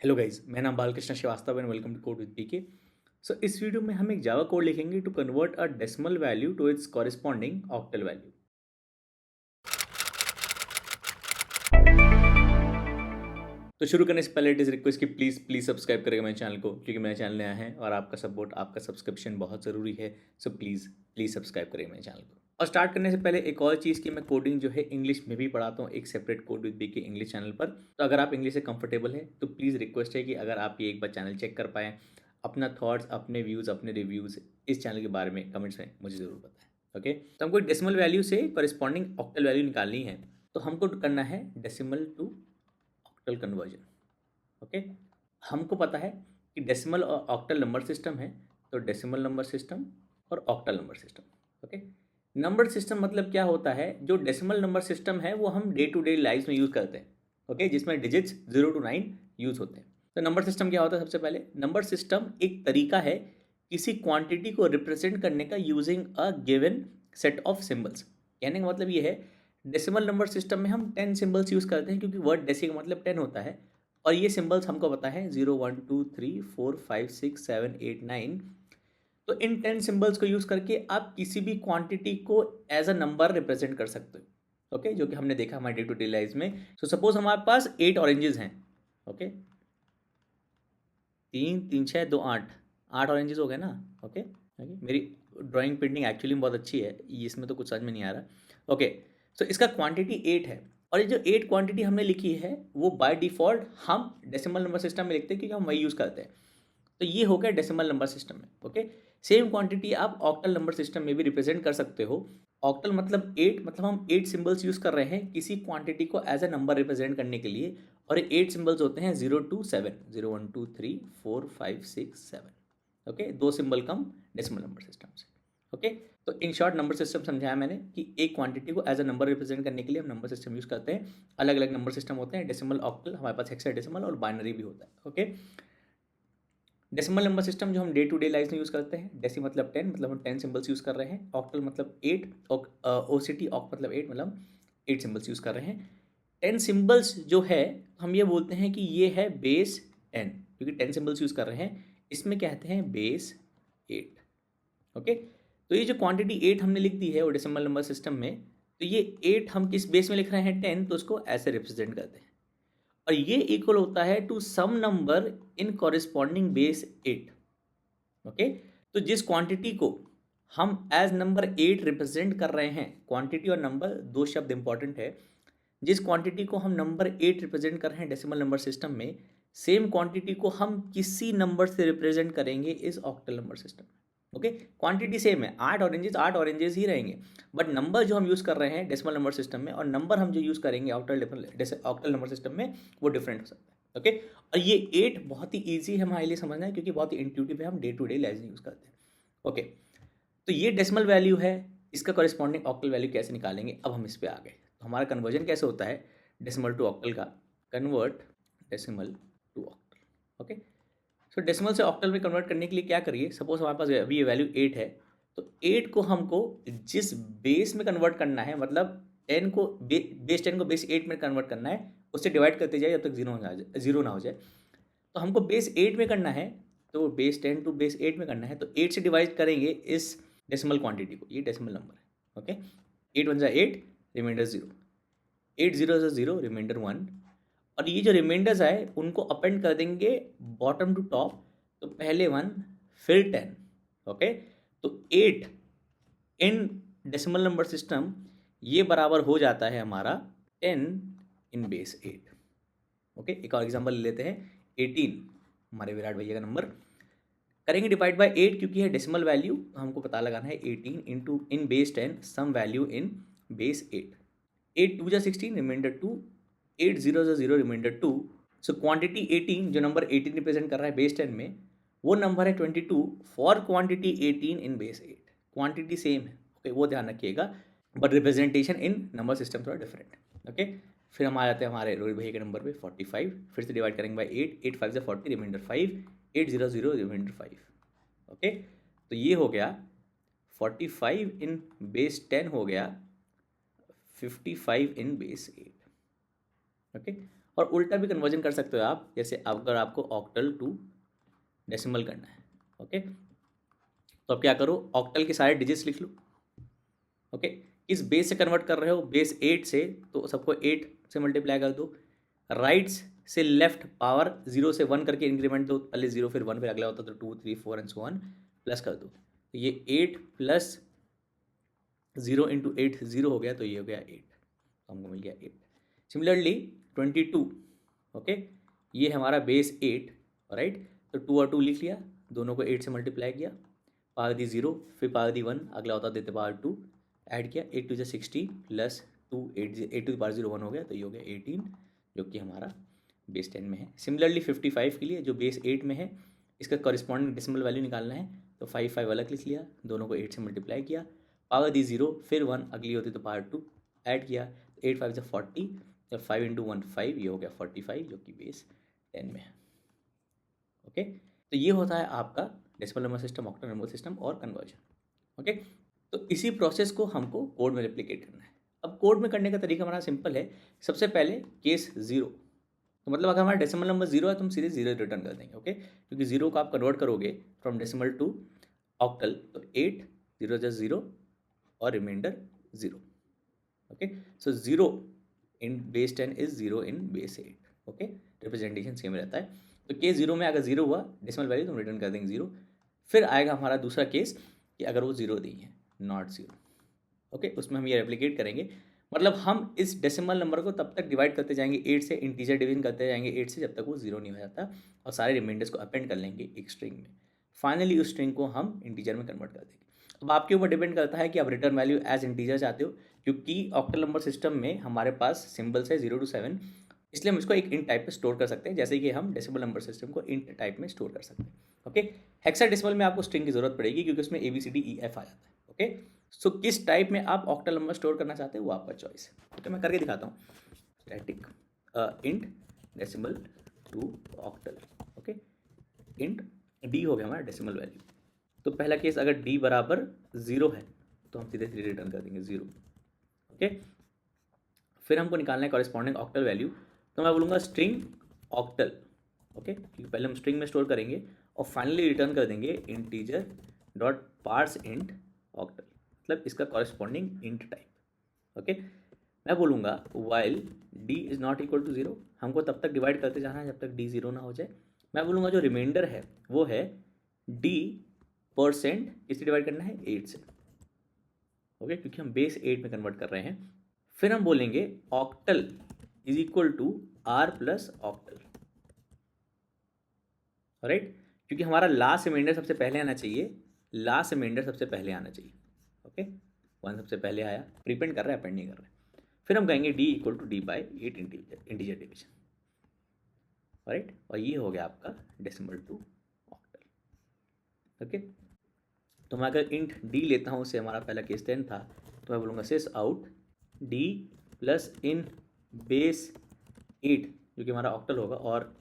Hello guys, मैं नाम Balkrishna Shrivastava and welcome to code with PK. So इस वीडियो में हम एक जावा कोड लिखेंगे to convert a decimal value to its corresponding octal value. तो शुरू करने से पहले इट इज़ रिक्वेस्ट कि प्लीज़ प्लीज़ सब्सक्राइब करेगा मेरे चैनल को, क्योंकि मेरा चैनल नया है और आपका सपोर्ट, आपका सब्सक्रिप्शन बहुत ज़रूरी है। सो प्लीज़ प्लीज़ सब्सक्राइब करेगा मेरे चैनल को। और स्टार्ट करने से पहले एक और चीज़ कि मैं कोडिंग जो है इंग्लिश में भी पढ़ाता हूँ एक separate code with BK English channel पर। तो अगर आप इंग्लिश से कंफर्टेबल है तो प्लीज़ रिक्वेस्ट है कि अगर आप ये एक बार चैनल चेक कर पाएँ, अपना थॉट्स, अपने व्यूज़, अपने रिव्यूज़ इस चैनल के बारे में कमेंट्स में मुझे ज़रूर बताएं। ओके, तो हमको डेसिमल वैल्यू से कॉरिस्पॉन्डिंग ऑक्टल वैल्यू निकालनी है। तो हमको करना है decimal to octal conversion. Okay, हमको पता है कि डेसिमल और ऑक्टल नंबर सिस्टम है, तो डेसिमल नंबर सिस्टम और octal number system. Okay, number system मतलब क्या होता है, जो डेसिमल नंबर सिस्टम है वो हम डे टू डे लाइफ में यूज़ करते हैं। ओके, जिसमें डिजिट्स 0 to 9 यूज़ होते हैं। तो नंबर सिस्टम क्या होता है? सबसे पहले नंबर सिस्टम एक तरीका है किसी क्वांटिटी को रिप्रेजेंट करने का using a given set of symbols. कहने का मतलब ये है, डेसिमल नंबर सिस्टम में हम 10 सिंबल्स यूज़ करते हैं, क्योंकि वर्ड डेसी का मतलब 10 होता है। और ये सिंबल्स हमको पता है 0 1 2 3 4 5 6 7 8 9। तो इन 10 सिंबल्स को यूज़ करके आप किसी भी क्वांटिटी को एज अ नंबर रिप्रेजेंट कर सकते हो। ओके, जो कि हमने देखा हमारे डे टू डे लाइफ में। सो सपोज हमारे पास 8 ऑरेंजेस हैं। ओके, 3 3 6 2 8 8 ऑरेंजेस हो गए ना। ओके, मेरी ड्राइंग पेंटिंग एक्चुअली बहुत अच्छी है, इसमें तो कुछ समझ में नहीं आ रहा। ओके, सो इसका क्वांटिटी 8 है। और ये जो 8 क्वांटिटी हमने लिखी है वो बाय डिफ़ॉल्ट हम डेसिमल नंबर सिस्टम में लिखते हैं, क्योंकि हम वही यूज़ करते हैं। तो ये हो गया डेसिमल नंबर सिस्टम में। ओके, सेम क्वांटिटी आप ऑक्टल नंबर सिस्टम में भी रिप्रेजेंट कर सकते हो। ऑक्टल मतलब 8, मतलब हम 8 सिंबल्स यूज़ कर रहे हैं किसी क्वांटिटी को एज अ नंबर रिप्रेजेंट करने के लिए। और 8 सिंबल्स होते हैं 0 to 7, 0 1 2 3 4 5 6 7। Okay, 2 symbol come decimal number system से। ओके, तो इन शॉर्ट नंबर सिस्टम समझाया मैंने कि एक क्वांटिटी को एज अ नंबर रिप्रेजेंट करने के लिए हम नंबर सिस्टम यूज़ करते हैं। अलग अलग नंबर सिस्टम होते हैं, डेसिमल, ऑक्टल, हमारे पास हेक्साडेसिमल और बाइनरी भी होता है। ओके, डेसिमल नंबर सिस्टम जो हम डे टू डे लाइफ में यूज़ करते हैं, डेसी मतलब 10, मतलब हम 10 सिंबल्स यूज़ कर रहे हैं। ऑक्टल मतलब 8, ओ सी टी ऑक मतलब 8, मतलब 8 सिंबल्स यूज़ कर रहे हैं। 10 सिंबल्स जो है, हम ये बोलते हैं कि ये है बेस 10, क्योंकि 10 सिंबल्स यूज़ कर रहे हैं, इसमें कहते हैं बेस 8। ओके, तो ये जो क्वांटिटी 8 हमने लिख दी है वो डेसिमल नंबर सिस्टम में, तो ये 8 हम किस बेस में लिख रहे हैं? 10, तो उसको ऐसे रिप्रेजेंट करते हैं। और ये इक्वल होता है to some number in corresponding base 8। Okay, तो जिस क्वांटिटी को हम एज नंबर 8 रिप्रेजेंट कर रहे हैं, क्वांटिटी और नंबर दो शब्द इंपॉर्टेंट है। जिस क्वांटिटी को हम नंबर 8 रिप्रेजेंट कर रहे हैं डेसिमल नंबर सिस्टम में, सेम क्वांटिटी को हम किसी नंबर से रिप्रेजेंट करेंगे इस ऑक्टल नंबर सिस्टम में। ओके, क्वांटिटी सेम है, 8 ऑरेंजेस ही रहेंगे, बट नंबर जो हम यूज़ कर रहे हैं डेसिमल नंबर सिस्टम में और नंबर हम जो यूज़ करेंगे ऑक्टल नंबर सिस्टम में, वो डिफरेंट हो सकता है। ओके, और ये 8 बहुत ही ईजी है हमारे लिए समझना है, क्योंकि बहुत ही इंट्यूटिव है, हम डे टू डे लाइफ में यूज़ करते हैं। ओके, तो ये डेसिमल वैल्यू है, इसका कॉरिस्पॉन्डिंग ऑक्टल वैल्यू कैसे निकालेंगे? अब हम इस पे आ गए। तो हमारा कन्वर्जन कैसे होता है डेसिमल टू ऑक्टल का? Convert decimal to octal. Okay, so decimal से ऑक्टल में कन्वर्ट करने के लिए क्या करिए? सपोज हमारे पास अभी ये वैल्यू 8 है, तो 8 को हमको जिस बेस में कन्वर्ट करना है, मतलब 10 को बेस 10 को बेस 8 में कन्वर्ट करना है, उससे डिवाइड करते जाए जब तक जीरो ना हो जाए। तो हमको बेस 8 में करना है, तो बेस 10 टू बेस 8 में करना है, तो 8 से डिवाइड करेंगे इस डेसिमल क्वांटिटी को। ये डेसिमल नंबर है। Okay, 8 1 8, remainder 0, 8 0 0, remainder 1। और ये जो रिमाइंडर्स आए उनको अपेंड कर देंगे बॉटम टू टॉप। तो पहले 1, फिर 10। ओके, तो 8 इन डेसिमल नंबर सिस्टम ये बराबर हो जाता है हमारा 10 इन बेस 8। ओके, एक और एग्जांपल ले लेते हैं। 18 हमारे विराट भैया का नंबर करेंगे डिवाइड बाय 8, क्योंकि है डेसिमल वैल्यू, हमको पता लगाना है 18 into in base 10 some value in base 8। 8 2 जा 16, रिमाइंडर 2, 8 0 जा 0, रिमाइंडर 2। सो क्वांटिटी 18, जो नंबर 18 रिप्रेजेंट कर रहा है बेस 10 में, वो नंबर है 22 for quantity 18 in base 8। Quantity same है, ओके, वो ध्यान रखिएगा, but representation in number system थोड़ा डिफरेंट। ओके, फिर हम आ जाते हैं हमारे रोहित भैया के नंबर पे 45। फिर से डिवाइड करेंगे बाय 8, 8 5 जा 40, रिमाइंडर 5, 8 0 0, रिमाइंडर 5। ओके, तो ये हो गया 45 इन बेस 10 हो गया 55 इन बेस 8। ओके, और उल्टा भी कन्वर्जन कर सकते हो आप, जैसे अगर आपको ऑक्टल टू डेसिमल करना है, ओके, तो अब क्या करो, ऑक्टल के सारे डिजिट्स लिख लो, ओके। इस बेस से कन्वर्ट कर रहे हो, बेस 8 से, तो सबको 8 से मल्टीप्लाई कर दो। राइट्स से लेफ्ट पावर 0 से 1 करके इंक्रीमेंट दो, पहले 0 फिर 1 फिर अगला होता तो 2 3 4 एंड सो ऑन, प्लस कर दो। तो ये 8 प्लस 0 इंटू 8 0 हो गया, तो ये हो गया 8, तो हमको मिल गया 8। सिमिलरली 22, ओके, ये हमारा बेस 8, राइट, तो 2 और 2 लिख लिया, दोनों को 8 से मल्टीप्लाई किया, पावर दी 0 फिर पावर दी 1, अगला होता देते पावर 2, ऐड किया, 8 टू जा 16 प्लस 2 8 टू पावर 0 1 हो गया, तो ये हो गया 18, जो कि हमारा बेस 10 में है। सिमिलरली 55 के लिए जो बेस 8 में है, इसका कॉरिस्पॉन्डिंग डेसिमल वैल्यू निकालना है, तो 5 5 अलग लिख लिया, दोनों को 8 से मल्टीप्लाई किया, पावर दी 0 फिर 1, अगली होती तो पावर 2 ऐड किया, 8 5 से 40, तो 5 इंटू 1 5, ये हो गया 45, जो कि बेस 10 में है, ओके। तो ये होता है आपका decimal number system, octal number system और कन्वर्जन, ओके। तो इसी प्रोसेस को हमको कोड में रेप्लिकेट करना है। अब कोड में करने का तरीका हमारा सिंपल है। सबसे पहले केस 0, तो मतलब अगर हमारा डेसिमल नंबर 0 है तो हम सीधे 0 रिटर्न कर देंगे, ओके, क्योंकि 0 को आप कन्वर्ट करोगे फ्रॉम डेसिमल टू ऑक्टल, तो 8 0 जस्ट 0 और remainder 0, okay. So 0 in base 10 is 0 in base 8, okay, representation same रहता है। तो केस 0 में अगर 0 हुआ डेसिमल वैल्यू तो हम रिटर्न कर देंगे 0। फिर आएगा हमारा दूसरा केस कि अगर वो 0 दी है, नॉट 0, ओके, उसमें हम ये रेप्लिकेट करेंगे, मतलब हम इस डेसिमल नंबर को तब तक डिवाइड करते जाएंगे 8 से, इंटीजर डिवीजन करते जाएंगे 8 से, जब तक वो 0 नहीं हो जाता, और सारे रिमाइंडर्स को अपेंड कर लेंगे एक स्ट्रिंग में। फाइनली उस स्ट्रिंग को हम इंटीजर में कन्वर्ट कर देंगे। अब आपके ऊपर डिपेंड करता है कि आप रिटर्न वैल्यू एज इंटीजर चाहते हो, क्योंकि ऑक्टल नंबर सिस्टम में हमारे पास सिंबल्स है 0 to 7, इसलिए हम इसको एक इंट टाइप में स्टोर कर सकते हैं, जैसे कि हम डेसिमल नंबर सिस्टम को इंट टाइप में स्टोर कर सकते हैं, ओके। हेक्साडेसिमल में आपको स्ट्रिंग की जरूरत पड़ेगी, क्योंकि उसमें ABCDEF आ जाता है, ओके। सो किस टाइप में आप ऑक्टल नंबर स्टोर करना चाहते हैं वो आपका चॉइस है, ओके। मैं करके दिखाता हूँ, static int decimal to octal, okay, int D हो गया हमारा डेसिमल वैल्यू। तो पहला केस अगर डी बराबर 0 है तो हम सीधे सीधे रिटर्न कर देंगे 0, ओके। फिर हमको निकालना है कॉरेस्पॉन्डिंग ऑक्टल वैल्यू, तो मैं बोलूँगा स्ट्रिंग ऑक्टल, ओके, क्योंकि पहले हम स्ट्रिंग में स्टोर करेंगे और फाइनली रिटर्न कर देंगे integer dot parse int octal, मतलब इसका कॉरेस्पॉन्डिंग इंट टाइप, ओके। मैं बोलूँगा while D is not equal to 0, हमको तब तक डिवाइड करते जाना है जब तक डी 0 ना हो जाए। मैं बोलूँगा जो रिमाइंडर है वो है डी परसेंट, इससे डिवाइड करना है 8 से, ओके, क्योंकि हम बेस 8 में कन्वर्ट कर रहे हैं। फिर हम बोलेंगे octal is equal to R plus octal, right, क्योंकि हमारा लास्ट रिमाइंडर सबसे पहले आना चाहिए, लास्ट रिमाइंडर सबसे पहले आना चाहिए, ओके। 1 सबसे पहले आया, प्रीपेंड कर रहा है, अपेंड नहीं कर रहा है। फिर हम कहेंगे D equal to D by 8 integer division, right, और ये हो गया आपका डेसिमल टू ऑक्टल, ओके। तो मैं अगर इंट डी लेता हूँ, उससे हमारा पहला केस 10 था, तो मैं बोलूँगा sysout d plus in base 8, जो कि हमारा ऑक्टल होगा, और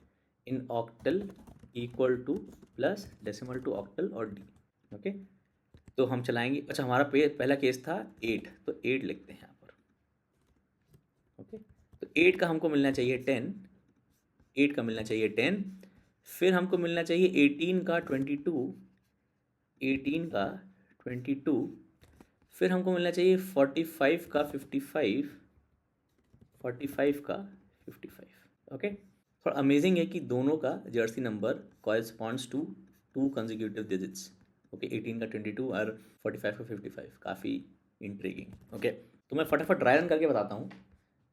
in octal equal to plus decimal to octal और डी, ओके। तो हम चलाएंगे, अच्छा हमारा पहला केस था 8, तो 8 लिखते हैं यहाँ पर, ओके। तो 8 का हमको मिलना चाहिए 10, 8 का मिलना चाहिए 10, फिर हमको मिलना चाहिए 18 का 22, 18 का 22, फिर हमको मिलना चाहिए 45 का 55, 45 का 55, ओके। थोड़ा अमेजिंग है कि दोनों का jersey number corresponds to 2 consecutive digits, okay, 18 का 22 और 45 का 55, काफ़ी इंट्रीगिंग, ओके। तो मैं फटाफट ड्राई रन करके बताता हूँ।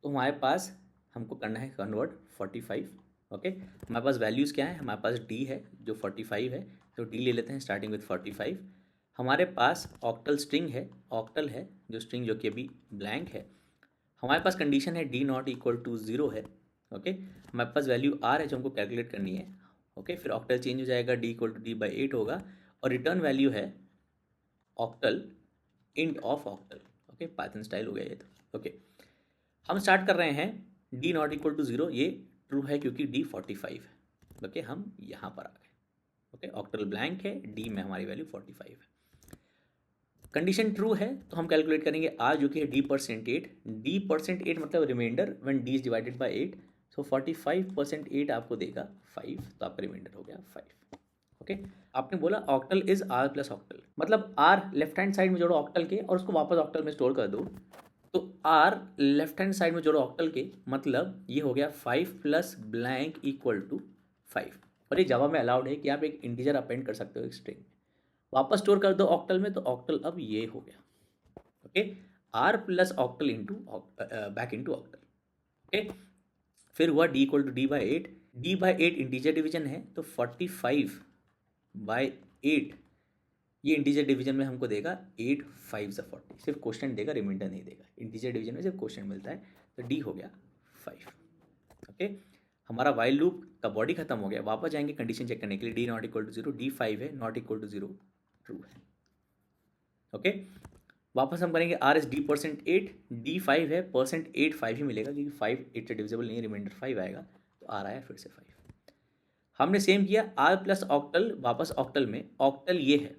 तो हमारे पास हमको करना है कन्वर्ट 45, ओके। हमारे पास वैल्यूज़ क्या है, हमारे पास डी है जो 45 है, तो डी ले लेते हैं स्टार्टिंग विथ 45। हमारे पास ऑक्टल स्ट्रिंग है, ऑक्टल है जो स्ट्रिंग जो कि अभी ब्लैंक है। हमारे पास कंडीशन है डी नॉट इक्वल टू 0 है, ओके। हमारे पास वैल्यू आर है जो हमको कैलकुलेट करनी है, ओके। फिर ऑक्टल चेंज हो जाएगा, D equal to D by 8 होगा, और रिटर्न वैल्यू है octal int of octal, okay, Python style हो गया ये तो, ओके। हम स्टार्ट कर रहे हैं डी नॉट इक्वल टू 0, ये ट्रू है क्योंकि डी 45 है, ओके। हम यहाँ पर आ गए, ओके, ऑक्टल ब्लैंक है, डी में हमारी वैल्यू 45 है। कंडीशन ट्रू है तो हम कैलकुलेट करेंगे आर जो कि है डी परसेंट 8, डी परसेंट 8 मतलब remainder when D is divided by 8, so 45% 8 आपको देगा 5, तो आपका रिमाइंडर हो गया 5। ओके, आपने बोला octal is R plus octal, मतलब आर लेफ्ट हैंड साइड में जोड़ो ऑक्टल के और उसको वापस ऑक्टल में स्टोर कर दो, तो आर लेफ्ट हैंड साइड में जोड़ो ऑक्टल के, मतलब ये हो गया 5 प्लस ब्लैंक इक्वल टू 5। और ये जावा में अलाउड है कि आप एक इंटीजर अपेंड कर सकते हो एक स्ट्रिंग, वापस स्टोर कर दो ऑक्टल में, तो ऑक्टल अब ये हो गया। Okay, R plus octal into back into octal. Okay, फिर हुआ D equal to D by 8, D by 8 integer division है, तो 45/8 ये इंटीजर डिवीजन में हमको देगा 8 5 40, सिर्फ क्वेश्चन देगा, रिमाइंडर नहीं देगा। इंटीजर डिवीजन में सिर्फ क्वेश्चन मिलता है, तो डी हो गया 5। ओके, हमारा वाइल लूप का बॉडी खत्म हो गया। वापस जाएंगे कंडीशन चेक करने के लिए, D not equal to 0, D 5 है, नॉट इक्वल टू 0 ट्रू है। ओके, वापस हम करेंगे R is D percent 8, D 5 है, परसेंट 8 5 ही मिलेगा क्योंकि 5 8 से डिविजिबल नहीं है, रिमाइंडर 5 आएगा, तो आर आया फिर से 5। हमने सेम किया, आर प्लस ऑक्टल, वापस ऑक्टल में, ऑक्टल ये है,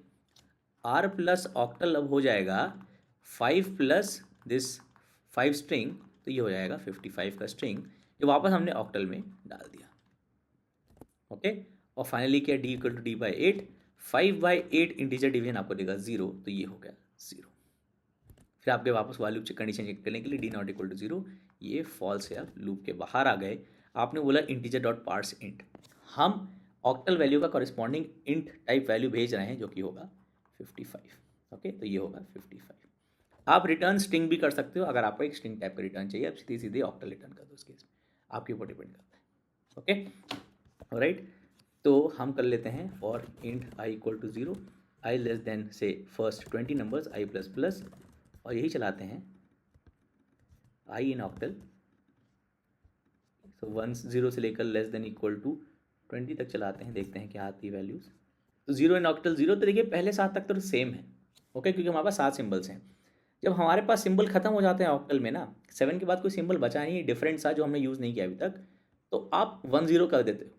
आर प्लस ऑक्टल अब हो जाएगा 5 प्लस दिस 5 स्ट्रिंग, तो ये हो जाएगा 55 का स्ट्रिंग, जो वापस हमने ऑक्टल में डाल दिया। ओके, और फाइनली क्या, D equal to D by 8, 5/8 integer division आपको देगा 0, तो ये हो गया 0। फिर आपके वापस वाले लूप कंडीशन चेक करने के लिए, डी नॉट इक्वल टू 0, ये फॉल्स है, आप लूप के बाहर आ गए। आपने बोला इंटीजर डॉट पार्स इंट, हम ऑक्टल वैल्यू का कॉरेस्पॉन्डिंग इंट टाइप वैल्यू भेज रहे हैं जो कि होगा 55। ओके, तो ये होगा 55। आप रिटर्न स्ट्रिंग भी कर सकते हो, अगर आपको एक स्ट्रिंग टाइप का रिटर्न चाहिए, आप सीधे सीधे ऑक्टल रिटर्न कर दो, उस केस में आपके ऊपर डिपेंड करता है। ओके, राइट, तो हम कर लेते हैं for int I equal to 0, I less than से first 20 numbers I plus plus, और यही चलाते हैं आई इन ऑक्टल, तो 1 0 से लेकर लेस देन इक्वल टू 20 तक चलाते हैं, देखते हैं क्या आती है वैल्यूज़। तो 0 इन ऑक्टल 0, तो देखिए पहले 7 तक तो सेम है। ओके, क्योंकि हमारे पास 7 सिम्बल्स हैं। जब हमारे पास सिंबल खत्म हो जाते हैं ऑक्टल में ना, 7 के बाद कोई सिंबल बचा नहीं है डिफरेंट सा जो हमने यूज़ नहीं किया अभी तक, तो आप 1 0 कर देते हो।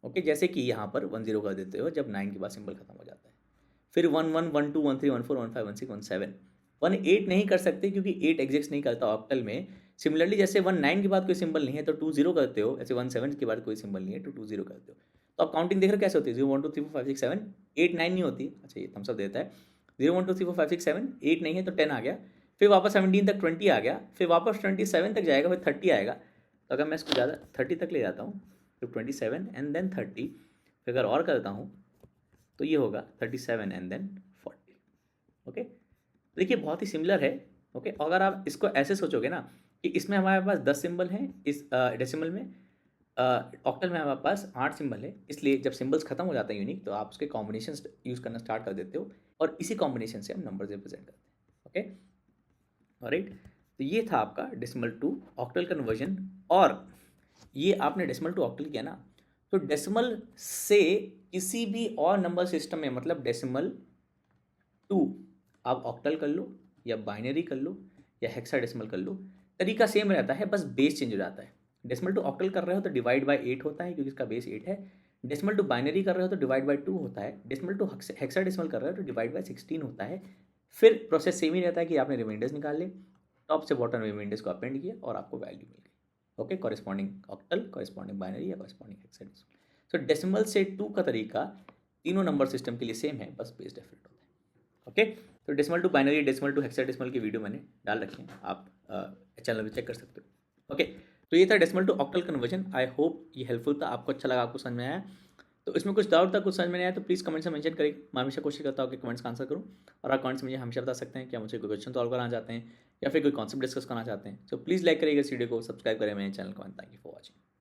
ओके, जैसे कि यहाँ पर 1 0 कर देते हो जब 9 के बाद सिंबल खत्म हो जाता है। फिर 1 1 1 2 1 3 1 4 1 5 1 6 1 7 1 8 नहीं कर सकते क्योंकि 8 एग्जिस्ट नहीं करता ऑक्टल में। सिमिलरली जैसे 1 9 के बाद कोई सिंबल नहीं है तो 2 0 करते हो, ऐसे 1 7 के बाद कोई सिंबल नहीं है तो 2 0 करते हो। तो आप काउंटिंग देख रहे हो कैसे होती है, 0 1 2 3 4 5 6 7 8 9 नहीं होती। अच्छा, ये थम्स अप देता है, 0 1 2 3 4 5 6 7 8 नहीं है तो 10 आ गया, फिर वापस 17 तक 20 आ गया, फिर वापस 27 तक जाएगा, फिर 30 आएगा। तो अगर मैं इसको ज़्यादा 30 तक ले जाता हूँ, तो 27 एंड देन 30, फिर अगर और करता हूँ तो ये होगा 37 एंड देन 40। ओके, देखिए बहुत ही सिमिलर है। ओके, अगर आप इसको ऐसे सोचोगे ना कि इसमें हमारे पास 10 सिंबल हैं, इस डेसिमल में, ऑक्टल में हमारे पास 8 सिंबल है, इसलिए जब सिंबल्स खत्म हो जाते हैं यूनिक, तो आप उसके कॉम्बिनेशन यूज़ करना स्टार्ट कर देते हो और इसी कॉम्बिनेशन से हम नंबर्स रिप्रेजेंट करते हैं। ओके, ऑलराइट, तो ये था आपका डेसिमल टू ऑक्टल कन्वर्जन। और ये आपने डेसिमल टू ऑक्टल किया ना, तो डेसिमल से किसी भी और नंबर सिस्टम में, मतलब डेसिमल टू आप ऑक्टल कर लो या बाइनरी कर लो या हेक्साडेसिमल कर लो, तरीका सेम रहता है, बस बेस चेंज हो जाता है। डेसिमल टू ऑक्टल कर रहे हो तो डिवाइड बाय 8 होता है क्योंकि इसका बेस 8 है। डेसिमल टू बाइनरी कर रहे हो तो डिवाइड बाय 2 होता है। डेसिमल टू हेक्साडेसिमल कर रहे हो तो डिवाइड बाय 16 होता है। फिर प्रोसेस सेम ही रहता है कि आपने रिमाइंडर्स निकाल ले, टॉप से बॉटम रिमाइंडर्स को अपेंड किया और आपको वैल्यू मिल गई। Okay, corresponding octal, corresponding binary या कॉरेस्पॉन्डिंग हेक्साडेसिमल। सो डेसिमल से 2 का तरीका तीनों नंबर सिस्टम के लिए सेम है, बस बेस डिफरेंट होता है। ओके, तो decimal to binary, decimal to hexadecimal की वीडियो मैंने डाल रखी है, आप चैनल में चेक कर सकते हो। ओके, तो ये था decimal to octal conversion. I hope ये हेल्पफुल था, आपको अच्छा लगा, आपको समझ में आया। तो इसमें कुछ डाउट था, कुछ समझ में नहीं आया तो प्लीज़ कमेंट से मेंशन करें। मैं हमेशा कोशिश करता हूँ कि कमेंट्स का आंसर करूँ, और आप कमेंट्स में मुझे हमेशा बता सकते हैं कि मुझे कोई क्वेश्चन सॉल्व करना चाहते हैं या फिर कोई कॉन्सेप्ट डिस्कस करना चाहते हैं। सो प्लीज़ लाइक करिएगा इस वीडियो को, सब्सक्राइब करें मेरे चैनल को। Thank you for watching.